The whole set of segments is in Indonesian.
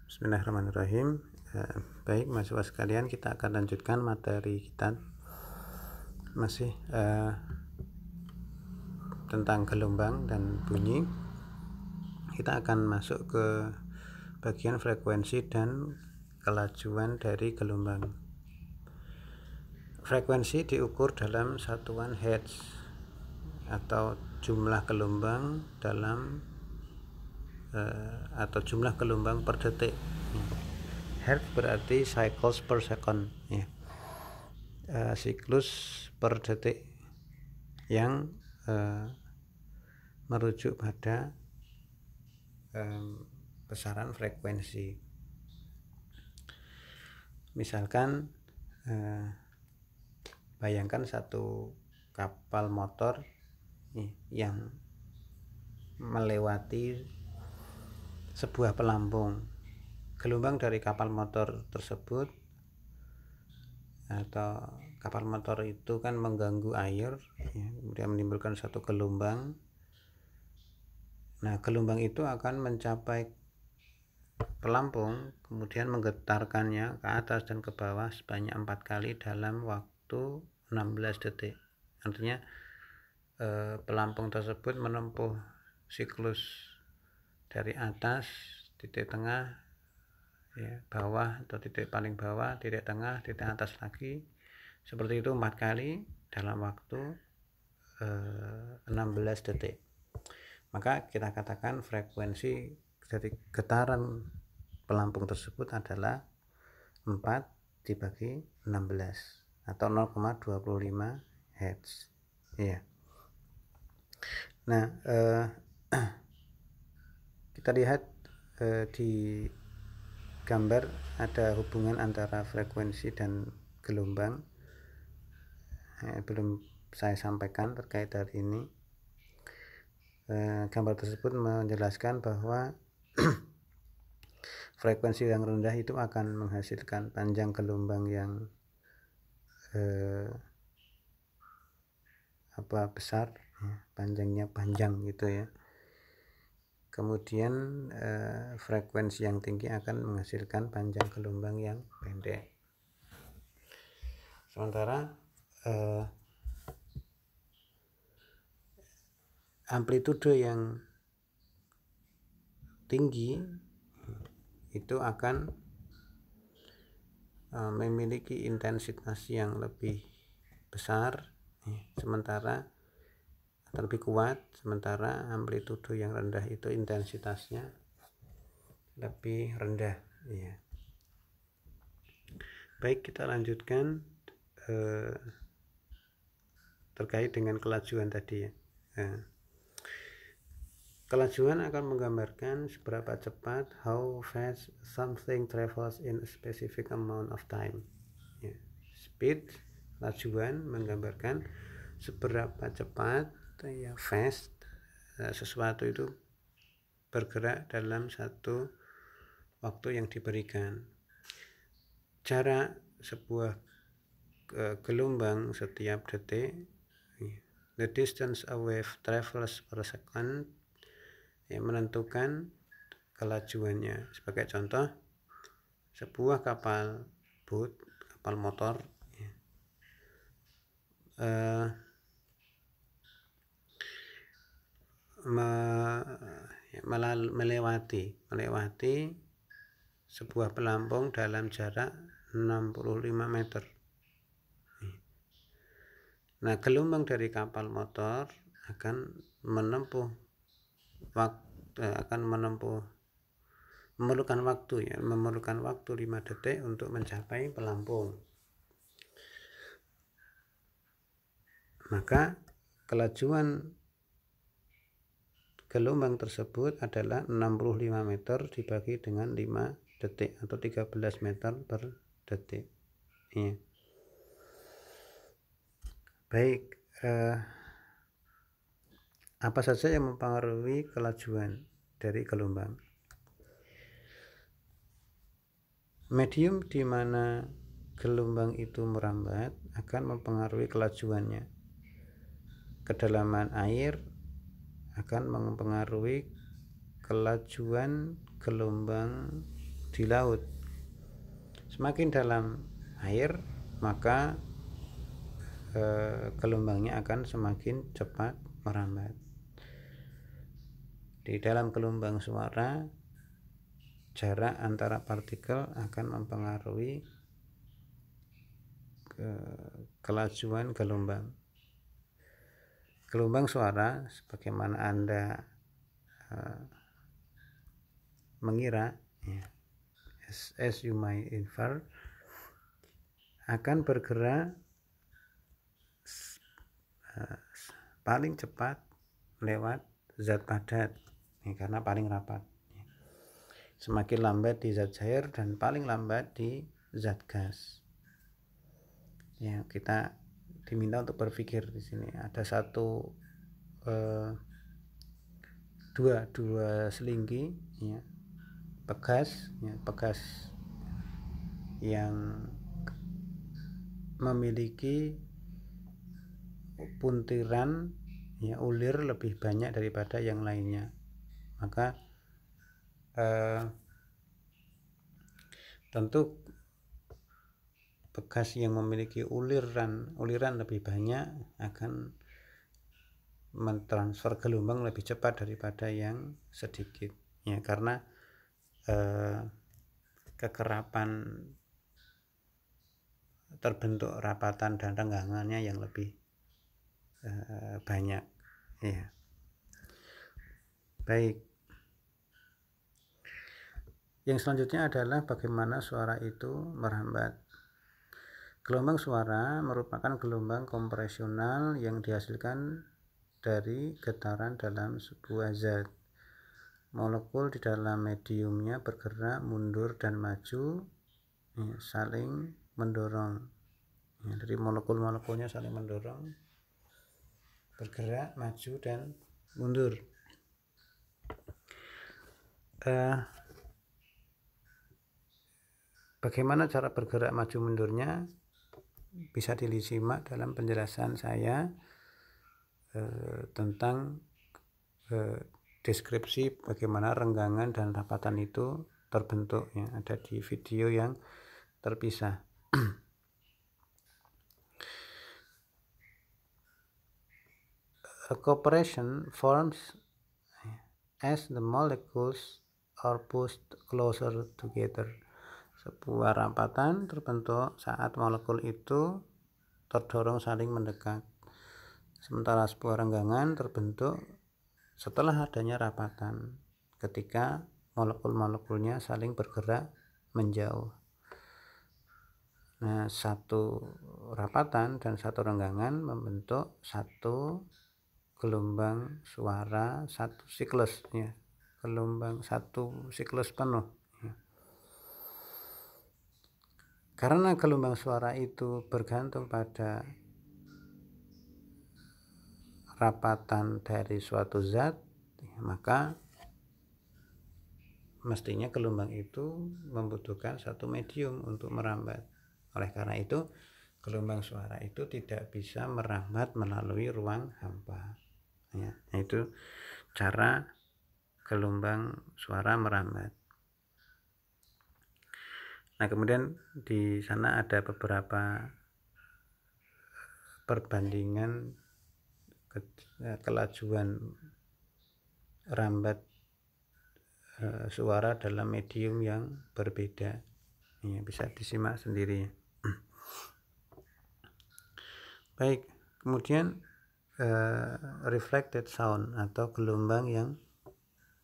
Bismillahirrahmanirrahim. Baik mahasiswa sekalian, kita akan lanjutkan materi kita masih tentang gelombang dan bunyi. Kita akan masuk ke bagian frekuensi dan kelajuan dari gelombang. Frekuensi diukur dalam satuan hertz atau jumlah gelombang dalam atau jumlah gelombang per detik. Hertz berarti cycles per second, ya. Siklus per detik yang merujuk pada besaran frekuensi. Misalkan bayangkan satu kapal motor yang melewati sebuah pelampung. Gelombang dari kapal motor tersebut, atau kapal motor itu kan mengganggu air, ya, kemudian menimbulkan satu gelombang. Nah, gelombang itu akan mencapai pelampung, kemudian menggetarkannya ke atas dan ke bawah sebanyak 4 kali dalam waktu 16 detik. Artinya pelampung tersebut menempuh siklus dari atas, titik tengah, ya, bawah atau titik paling bawah, titik tengah, titik atas lagi, seperti itu 4 kali dalam waktu 16 detik. Maka kita katakan frekuensi dari getaran pelampung tersebut adalah 4 dibagi 16 atau 0,25 Hz, ya. Nah, kita lihat di gambar ada hubungan antara frekuensi dan gelombang. Belum saya sampaikan terkait dari ini. Gambar tersebut menjelaskan bahwa frekuensi yang rendah itu akan menghasilkan panjang gelombang yang besar, ya, panjangnya panjang gitu, ya. Kemudian frekuensi yang tinggi akan menghasilkan panjang gelombang yang pendek. Sementara amplitude yang tinggi itu akan memiliki intensitas yang lebih besar, sementara atau lebih kuat, sementara amplitude yang rendah itu intensitasnya lebih rendah, ya. Baik, kita lanjutkan terkait dengan kelajuan tadi, ya. Kelajuan akan menggambarkan seberapa cepat, how fast something travels in a specific amount of time, ya. Speed, kelajuan menggambarkan seberapa cepat, ya, fast, sesuatu itu bergerak dalam satu waktu yang diberikan. Jarak sebuah gelombang setiap detik, the distance a wave travels per second, yang menentukan kelajuannya. Sebagai contoh, sebuah kapal boat, kapal motor, ya, melewati sebuah pelampung dalam jarak 65 meter. Nah, gelombang dari kapal motor akan memerlukan waktu 5 detik untuk mencapai pelampung. Maka kelajuan gelombang tersebut adalah 65 meter dibagi dengan 5 detik atau 13 meter per detik, ya. Baik, apa saja yang mempengaruhi kelajuan dari gelombang? Medium di mana gelombang itu merambat akan mempengaruhi kelajuannya. Kedalaman air akan mempengaruhi kelajuan gelombang di laut. Semakin dalam air, maka gelombangnya akan semakin cepat merambat. Di dalam gelombang suara, jarak antara partikel akan mempengaruhi kelajuan gelombang. Gelombang suara, sebagaimana Anda mengira, ya, as you might infer, akan bergerak paling cepat lewat zat padat, ya, karena paling rapat. Semakin lambat di zat cair dan paling lambat di zat gas. Ya, kita diminta untuk berpikir di sini ada dua selingki, ya, pegas yang memiliki puntiran, ya, ulir lebih banyak daripada yang lainnya. Maka tentu pegas yang memiliki uliran lebih banyak akan mentransfer gelombang lebih cepat daripada yang sedikit, ya, karena kekerapan terbentuk rapatan dan renggangannya yang lebih banyak, ya. Baik, yang selanjutnya adalah bagaimana suara itu merambat. Gelombang suara merupakan gelombang kompresional yang dihasilkan dari getaran dalam sebuah zat. Molekul di dalam mediumnya bergerak mundur dan maju, ya, saling mendorong. Ya, jadi molekul-molekulnya saling mendorong, bergerak, maju dan mundur. Bagaimana cara bergerak maju mundurnya bisa disimak dalam penjelasan saya tentang deskripsi bagaimana renggangan dan rapatan itu terbentuk, ya, ada di video yang terpisah. A cooperation forms as the molecules are pushed closer together. Sebuah rapatan terbentuk saat molekul itu terdorong saling mendekat. Sementara sebuah renggangan terbentuk setelah adanya rapatan, ketika molekul-molekulnya saling bergerak menjauh. Nah, satu rapatan dan satu renggangan membentuk satu gelombang suara, satu siklus, ya, gelombang satu siklus penuh. Karena gelombang suara itu bergantung pada rapatan dari suatu zat, maka mestinya gelombang itu membutuhkan satu medium untuk merambat. Oleh karena itu, gelombang suara itu tidak bisa merambat melalui ruang hampa. Ya, itu cara gelombang suara merambat. Nah, kemudian di sana ada beberapa perbandingan kelajuan rambat suara dalam medium yang berbeda, ya, bisa disimak sendiri. Baik, kemudian reflected sound atau gelombang yang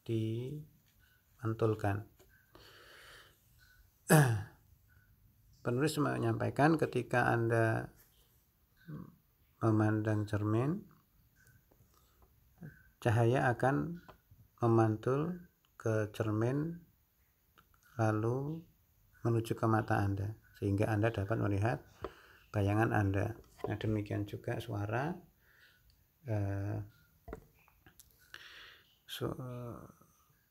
dimantulkan. Penulis menyampaikan ketika Anda memandang cermin, cahaya akan memantul ke cermin lalu menuju ke mata Anda sehingga Anda dapat melihat bayangan Anda. Nah, demikian juga suara,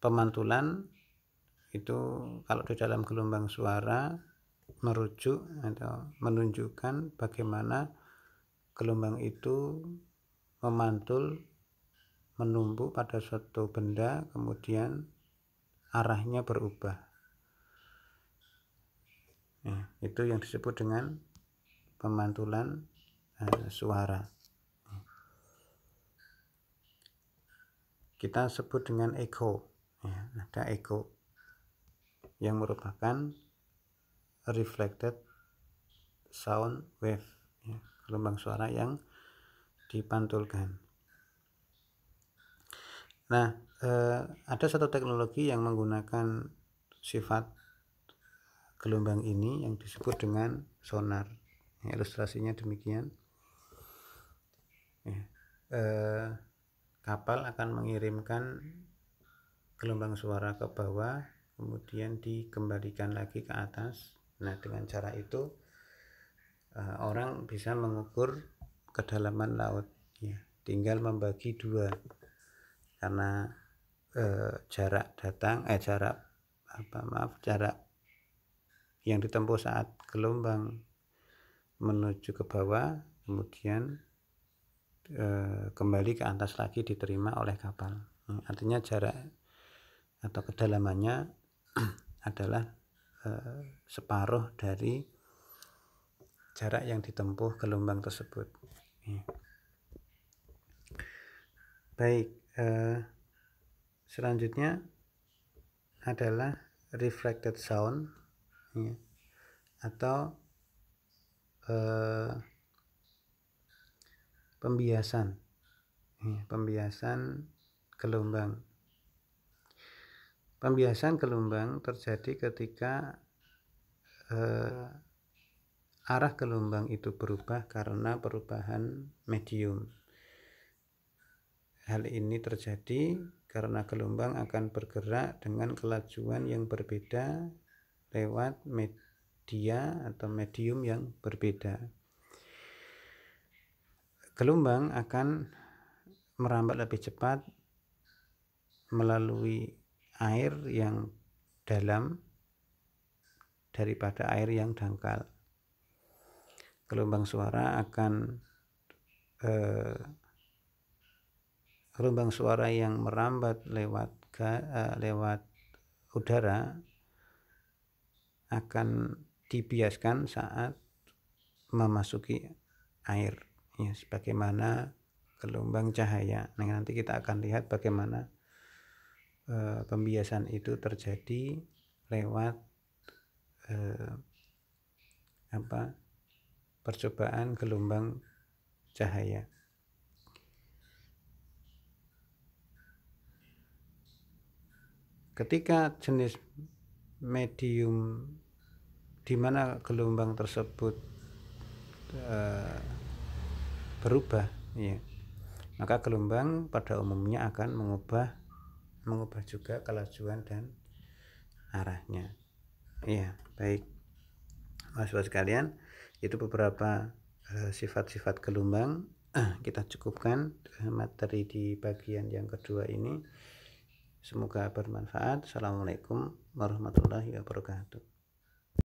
pemantulan itu kalau di dalam gelombang suara merujuk atau menunjukkan bagaimana gelombang itu memantul, menumpuk pada suatu benda, kemudian arahnya berubah. Itu yang disebut dengan pemantulan suara. Kita sebut dengan echo, ya, ada echo yang merupakan reflected sound wave, ya, gelombang suara yang dipantulkan. Nah, ada satu teknologi yang menggunakan sifat gelombang ini yang disebut dengan sonar. Ya, ilustrasinya demikian. Ya, kapal akan mengirimkan gelombang suara ke bawah, kemudian dikembalikan lagi ke atas. Nah, dengan cara itu orang bisa mengukur kedalaman laut, ya. Tinggal membagi dua, karena jarak yang ditempuh saat gelombang menuju ke bawah, kemudian kembali ke atas lagi diterima oleh kapal. Artinya jarak atau kedalamannya adalah separuh dari jarak yang ditempuh gelombang tersebut. Baik, selanjutnya adalah reflected sound, ya, atau pembiasan, ya, pembiasan gelombang. Pembiasan gelombang terjadi ketika arah gelombang itu berubah karena perubahan medium. Hal ini terjadi karena gelombang akan bergerak dengan kelajuan yang berbeda lewat media atau medium yang berbeda. Gelombang akan merambat lebih cepat melalui air yang dalam daripada air yang dangkal. Gelombang suara yang merambat lewat udara akan dibiaskan saat memasuki air, ya, sebagaimana gelombang cahaya. Nah, nanti kita akan lihat bagaimana pembiasan itu terjadi lewat percobaan gelombang cahaya. Ketika jenis medium di mana gelombang tersebut berubah, ya, maka gelombang pada umumnya akan mengubah juga kelajuan dan arahnya. Ya, baik, mahasiswa sekalian, itu beberapa sifat-sifat gelombang. Kita cukupkan materi di bagian yang kedua ini. Semoga bermanfaat. Assalamualaikum warahmatullahi wabarakatuh.